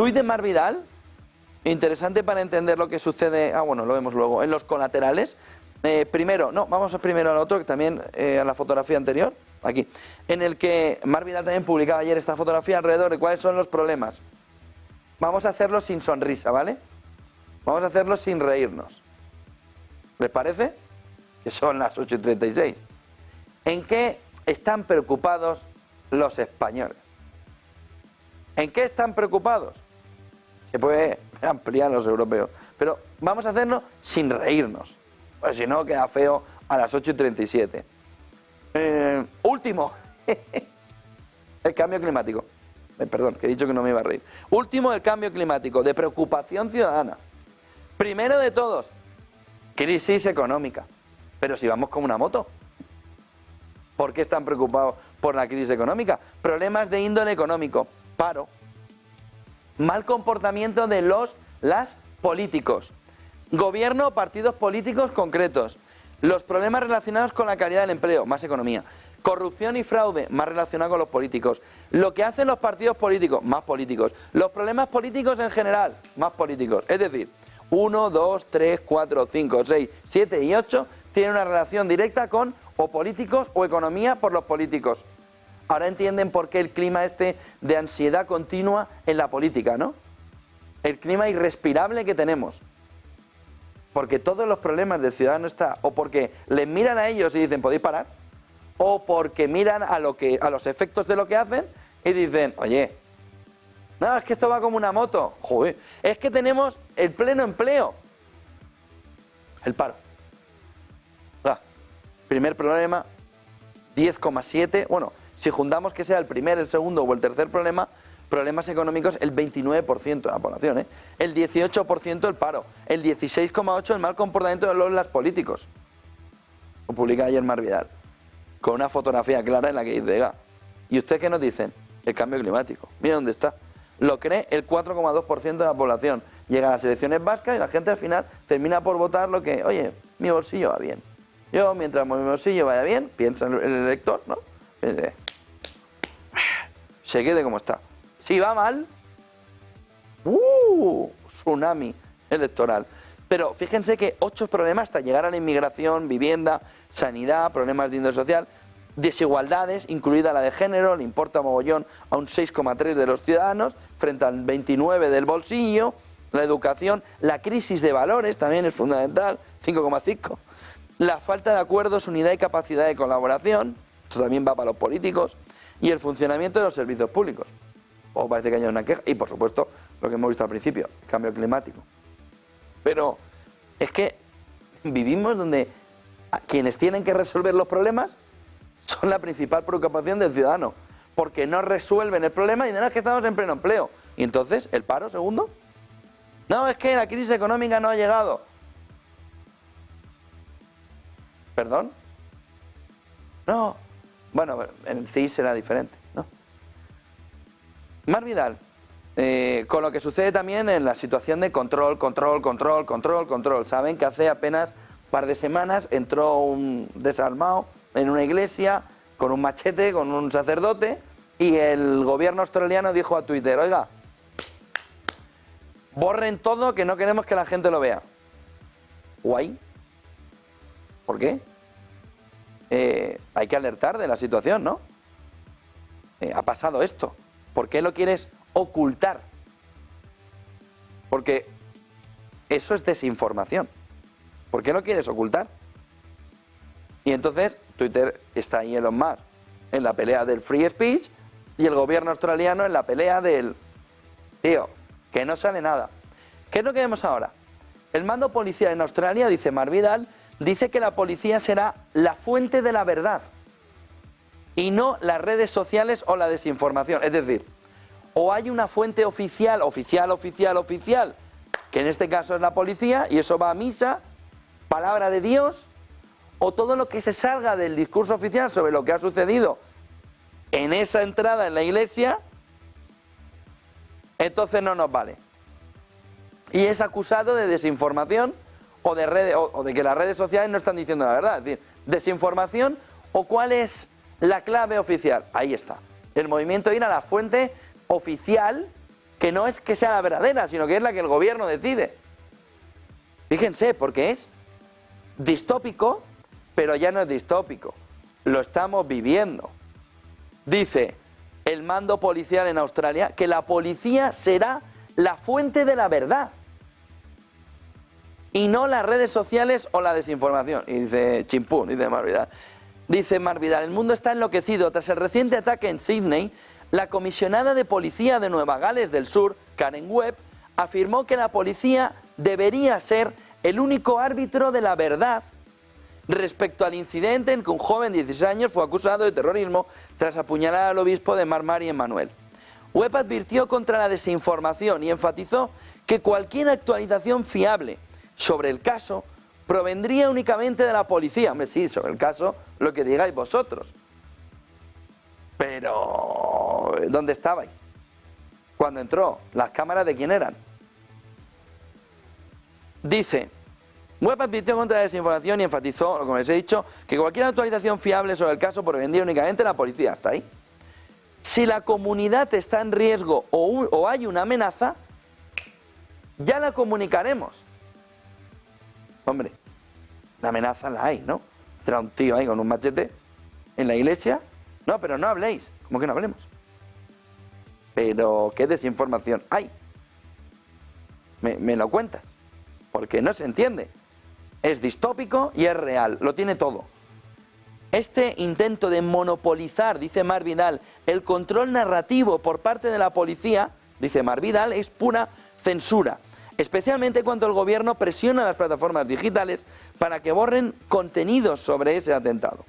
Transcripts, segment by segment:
Tuit de Marc Vidal, interesante para entender lo que sucede, bueno, lo vemos luego, en los colaterales. Primero, no, vamos primero al otro, que también a la fotografía anterior, aquí, en el que Marc Vidal también publicaba ayer esta fotografía alrededor de cuáles son los problemas. Vamos a hacerlo sin sonrisa, ¿vale? Vamos a hacerlo sin reírnos. ¿Les parece? Que son las 8:36. ¿En qué están preocupados los españoles? ¿En qué están preocupados? Se puede ampliar los europeos, pero vamos a hacerlo sin reírnos, pues si no queda feo a las 8:37. Último, el cambio climático. Perdón, que he dicho que no me iba a reír. Último, el cambio climático, de preocupación ciudadana. Primero de todos, crisis económica. Pero si vamos como una moto. ¿Por qué están preocupados por la crisis económica? Problemas de índole económico, paro, mal comportamiento de los políticos, gobierno o partidos políticos concretos, los problemas relacionados con la calidad del empleo, más economía, corrupción y fraude, más relacionado con los políticos, lo que hacen los partidos políticos, más políticos, los problemas políticos en general, más políticos. Es decir, 1, 2, 3, 4, 5, 6, 7 y 8 tienen una relación directa con o políticos o economía por los políticos. Ahora entienden por qué el clima de ansiedad continua en la política, ¿no? El clima irrespirable que tenemos. Porque todos los problemas del ciudadano está o porque les miran a ellos y dicen, ¿podéis parar? O porque miran a los efectos de lo que hacen y dicen, oye, no, es que esto va como una moto. Joder, es que tenemos el pleno empleo. El paro. Primer problema, 10,7. Bueno, si juntamos que sea el primer, el segundo o el tercer problema, problemas económicos, el 29% de la población, ¿eh? El 18% el paro, el 16,8% el mal comportamiento de los políticos. Lo publica ayer Marc Vidal, con una fotografía clara en la que dice, ¿y usted qué nos dicen? El cambio climático. Mira dónde está. Lo cree el 4,2% de la población. Llegan a las elecciones vascas y la gente al final termina por votar lo que, oye, mi bolsillo va bien. Yo, mientras mi bolsillo vaya bien, piensa el elector, ¿no? Se quede como está. Si va mal, tsunami electoral. Pero fíjense que 8 problemas hasta llegar a la inmigración, vivienda, sanidad, problemas de índole social, desigualdades, incluida la de género, le importa mogollón a un 6,3 de los ciudadanos, frente al 29 del bolsillo, la educación, la crisis de valores también es fundamental, 5,5. La falta de acuerdos, unidad y capacidad de colaboración, esto también va para los políticos, y el funcionamiento de los servicios públicos. O parece que haya una queja, y por supuesto, lo que hemos visto al principio, el cambio climático. Pero es que vivimos donde quienes tienen que resolver los problemas son la principal preocupación del ciudadano, porque no resuelven el problema y no es que estamos en pleno empleo. Y entonces, ¿el paro, segundo? No, es que la crisis económica no ha llegado. ¿Perdón? No. Bueno, en el CIS será diferente, ¿no? Marc Vidal, con lo que sucede también en la situación de control. Saben que hace apenas un par de semanas entró un desarmado en una iglesia con un machete, con un sacerdote, y el gobierno australiano dijo a Twitter, oiga, borren todo que no queremos que la gente lo vea. Guay. ¿Por qué? Hay que alertar de la situación, ¿no? Ha pasado esto. ¿Por qué lo quieres ocultar? Porque eso es desinformación. ¿Por qué lo quieres ocultar? Y entonces Twitter está ahí Elon Musk en la pelea del free speech y el gobierno australiano en la pelea del... Tío, que no sale nada. ¿Qué es lo que vemos ahora? El mando policial en Australia, dice Marc Vidal, dice que la policía será la fuente de la verdad y no las redes sociales o la desinformación. Es decir, o hay una fuente oficial, que en este caso es la policía, y eso va a misa, palabra de Dios, o todo lo que se salga del discurso oficial sobre lo que ha sucedido en esa entrada en la iglesia, entonces no nos vale. Y es acusado de desinformación o de redes, o de que las redes sociales no están diciendo la verdad. Es decir, desinformación o cuál es la clave oficial. Ahí está. El movimiento ir a la fuente oficial que no es que sea la verdadera, sino que es la que el gobierno decide. Fíjense, porque es distópico, pero ya no es distópico. Lo estamos viviendo. Dice el mando policial en Australia que la policía será la fuente de la verdad y no las redes sociales o la desinformación. Y dice chimpún, dice Marc Vidal. Dice Marc Vidal, el mundo está enloquecido. Tras el reciente ataque en Sydney, la comisionada de policía de Nueva Gales del Sur, Karen Webb, afirmó que la policía debería ser el único árbitro de la verdad respecto al incidente en que un joven de 16 años fue acusado de terrorismo tras apuñalar al obispo de Marmari en Manuel. Webb advirtió contra la desinformación y enfatizó que cualquier actualización fiable sobre el caso provendría únicamente de la policía. Hombre, sí, sobre el caso, lo que digáis vosotros. Pero, ¿dónde estabais? Cuando entró, ¿las cámaras de quién eran? Dice, Webb advirtió contra la desinformación y enfatizó, como les he dicho, que cualquier actualización fiable sobre el caso provendría únicamente de la policía. Hasta ahí. Si la comunidad está en riesgo o hay una amenaza, ya la comunicaremos. Hombre, la amenaza la hay, ¿no? Trae un tío ahí con un machete en la iglesia. No, pero no habléis. ¿Cómo que no hablemos? Pero, ¿qué desinformación hay? Me lo cuentas. Porque no se entiende. Es distópico y es real. Lo tiene todo. Este intento de monopolizar, dice Marc Vidal, el control narrativo por parte de la policía, dice Marc Vidal, es pura censura. Especialmente cuando el gobierno presiona a las plataformas digitales para que borren contenidos sobre ese atentado.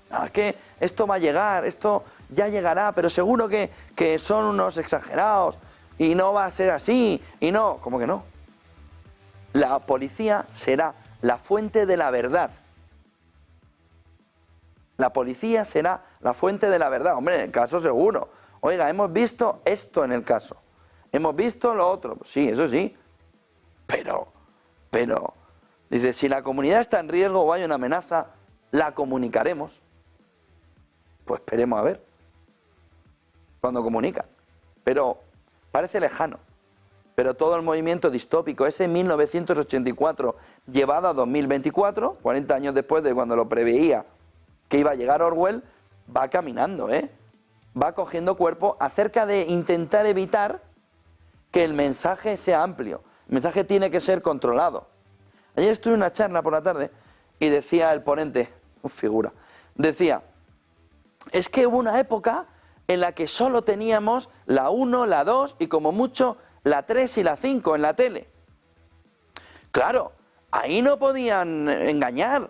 Ah, que esto va a llegar, esto ya llegará, pero seguro que son unos exagerados y no va a ser así, y no, ¿cómo que no? La policía será la fuente de la verdad. La policía será la fuente de la verdad. Hombre, en el caso seguro. Oiga, hemos visto esto en el caso. Hemos visto lo otro. Pues sí, eso sí. Pero, dice, si la comunidad está en riesgo o hay una amenaza, la comunicaremos. Pues esperemos a ver cuando comunican. Pero parece lejano. Pero todo el movimiento distópico, ese 1984 llevado a 2024, 40 años después de cuando lo preveía que iba a llegar Orwell, va caminando, va cogiendo cuerpo acerca de intentar evitar que el mensaje sea amplio. El mensaje tiene que ser controlado. Ayer estuve en una charla por la tarde y decía el ponente, figura, decía, es que hubo una época en la que solo teníamos la 1, la 2 y como mucho la 3 y la 5 en la tele. Claro, ahí no podían engañar.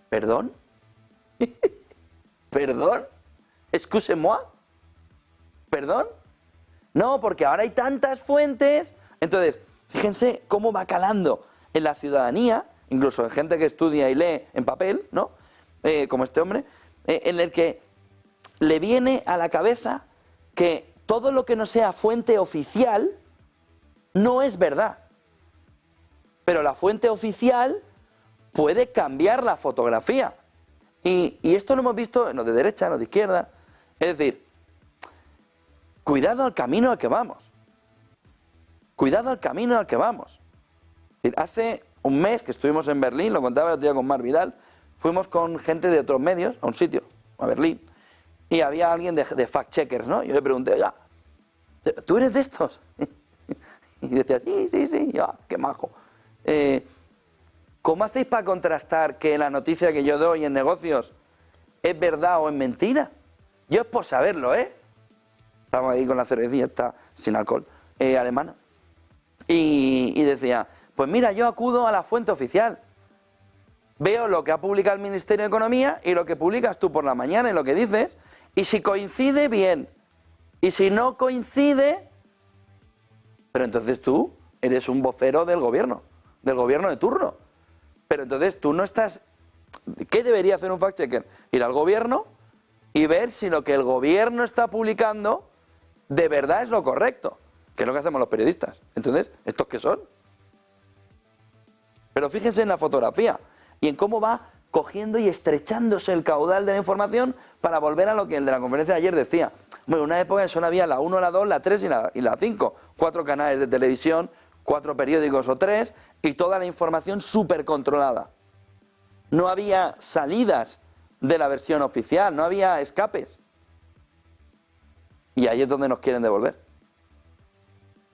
¿Perdón? ¿Perdón? ¿Excusez-moi? ¿Perdón? No, porque ahora hay tantas fuentes. Entonces, fíjense cómo va calando en la ciudadanía, incluso en gente que estudia y lee en papel, ¿no? Como este hombre, en el que le viene a la cabeza que todo lo que no sea fuente oficial no es verdad. Pero la fuente oficial puede cambiar la fotografía. Y esto lo hemos visto en los de derecha, en los de izquierda. Es decir, cuidado al camino al que vamos. Cuidado al camino al que vamos. Es decir, hace un mes que estuvimos en Berlín, lo contaba el otro día con Marc Vidal, fuimos con gente de otros medios a un sitio, a Berlín, y había alguien de fact-checkers, ¿no? Yo le pregunté, oiga, ¿tú eres de estos? Y decía, sí, ya, qué majo. ¿Cómo hacéis para contrastar que la noticia que yo doy en negocios es verdad o es mentira? Yo es por saberlo, Estamos ahí con la cervecilla, está sin alcohol, alemana. Y decía, pues mira, yo acudo a la fuente oficial. Veo lo que ha publicado el Ministerio de Economía y lo que publicas tú por la mañana y lo que dices, y si coincide, bien. Y si no coincide, pero entonces tú eres un vocero del gobierno de turno. Pero entonces tú no estás... ¿Qué debería hacer un fact-checker? Ir al gobierno y ver si lo que el gobierno está publicando de verdad es lo correcto, que es lo que hacemos los periodistas. Entonces, ¿estos qué son? Pero fíjense en la fotografía y en cómo va cogiendo y estrechándose el caudal de la información para volver a lo que el de la conferencia de ayer decía. Bueno, en una época solo había la 1, la 2, la 3 y la 5. 4 canales de televisión, 4 periódicos o 3 y toda la información súper controlada. No había salidas de la versión oficial, no había escapes. Y ahí es donde nos quieren devolver.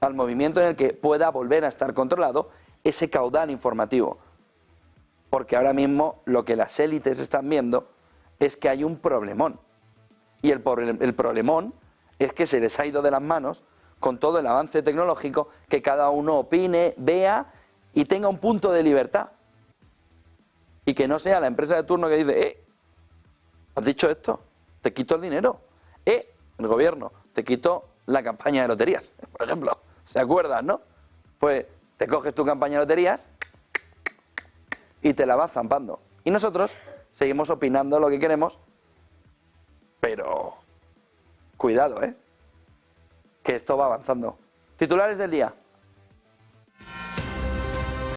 Al movimiento en el que pueda volver a estar controlado ese caudal informativo. Porque ahora mismo lo que las élites están viendo es que hay un problemón. Y el problemón es que se les ha ido de las manos con todo el avance tecnológico, que cada uno opine, vea y tenga un punto de libertad. Y que no sea la empresa de turno que dice, ¿has dicho esto? Te quito el dinero. El gobierno, te quito la campaña de loterías, por ejemplo. ¿Se acuerdan, no? Pues te coges tu campaña de loterías y te la vas zampando. Y nosotros seguimos opinando lo que queremos, pero cuidado, que esto va avanzando. Titulares del día.